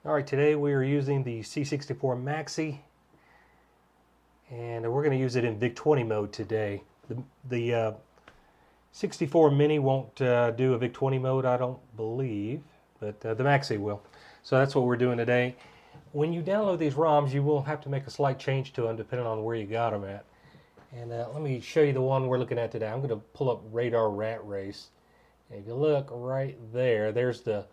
Alright, today we are using the C64 Maxi, and we're going to use it in VIC-20 mode today. The 64 Mini won't do a VIC-20 mode, I don't believe, but the Maxi will. So that's what we're doing today. When you download these ROMs, you will have to make a slight change to them depending on where you got them at. And let me show you the one we're looking at today. I'm going to pull up Radar Rat Race. And if you look right there, there's the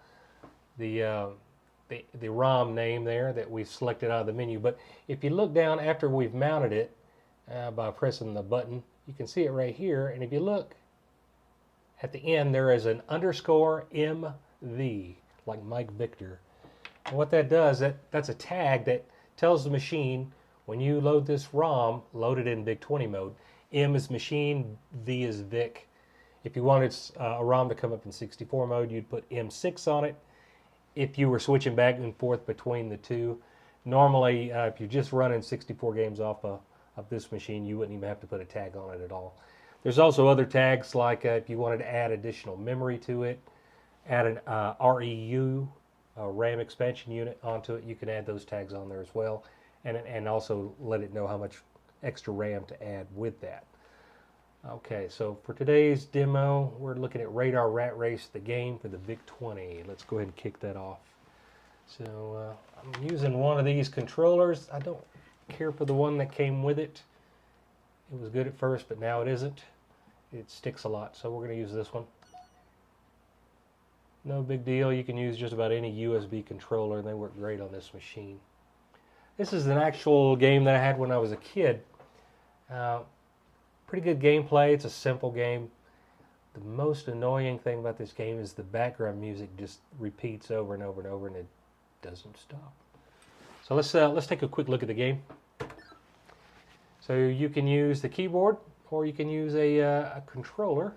ROM name there that we've selected out of the menu. But if you look down after we've mounted it by pressing the button, you can see it right here. And if you look at the end, there is an underscore MV, like Mike Victor. And what that does, that's a tag that tells the machine when you load this ROM, load it in VIC-20 mode. M is machine, V is VIC. If you wanted a ROM to come up in 64 mode, you'd put M6 on it. If you were switching back and forth between the two, normally if you're just running 64 games off of this machine, you wouldn't even have to put a tag on it at all. There's also other tags like if you wanted to add additional memory to it, add an REU, a RAM expansion unit onto it, you can add those tags on there as well, and also let it know how much extra RAM to add with that. Okay, so for today's demo, we're looking at Radar Rat Race, the game for the VIC-20. Let's go ahead and kick that off. So I'm using one of these controllers. I don't care for the one that came with it. It was good at first, but now it isn't. It sticks a lot, so we're going to use this one. No big deal. You can use just about any USB controller, and they work great on this machine. This is an actual game that I had when I was a kid. Pretty good gameplay. It's a simple game. The most annoying thing about this game is the background music just repeats over and over and over, and it doesn't stop. So let's take a quick look at the game. So you can use the keyboard, or you can use a controller.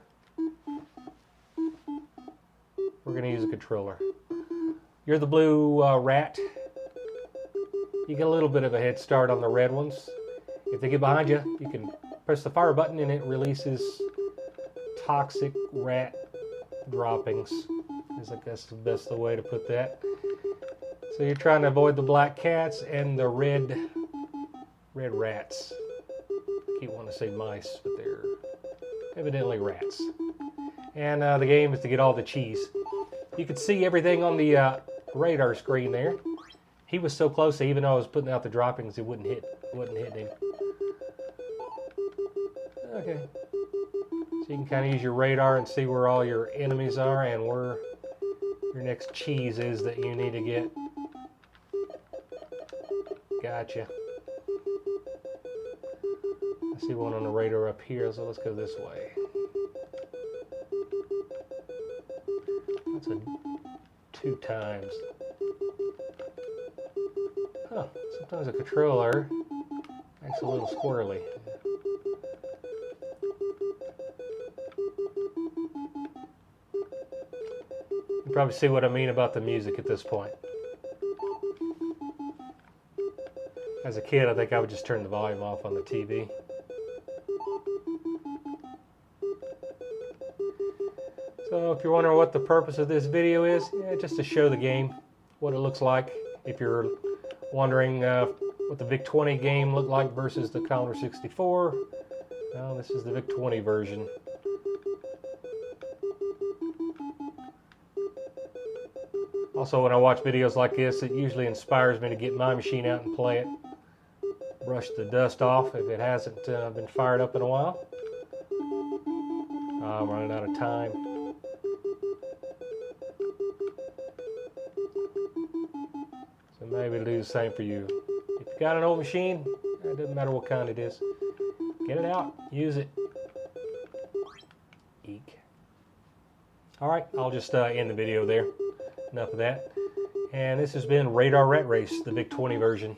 We're going to use a controller. You're the blue rat. You get a little bit of a head start on the red ones. If they get behind you, you can press the fire button and it releases toxic rat droppings. I guess the best way to put that. So you're trying to avoid the black cats and the red rats. I keep wanting to say mice, but they're evidently rats. And the game is to get all the cheese. You could see everything on the radar screen there. He was so close that even though I was putting out the droppings, it wouldn't hit him. Okay. So you can kind of use your radar and see where all your enemies are and where your next cheese is that you need to get. Gotcha. I see one on the radar up here, so let's go this way. That's a 2 times. Huh, sometimes a controller makes a little squirrely. You probably see what I mean about the music at this point. As a kid, I think I would just turn the volume off on the TV. So if you're wondering what the purpose of this video is, just to show the game, what it looks like. If you're wondering what the VIC-20 game looked like versus the Commodore 64, well, this is the VIC-20 version. Also, when I watch videos like this, it usually inspires me to get my machine out and play it. Brush the dust off if it hasn't been fired up in a while. I'm running out of time. So maybe it'll do the same for you. If you've got an old machine, it doesn't matter what kind it is. Get it out, use it. Eek. Alright, I'll just end the video there. Enough of that. And this has been Radar Rat Race, the VIC-20 version.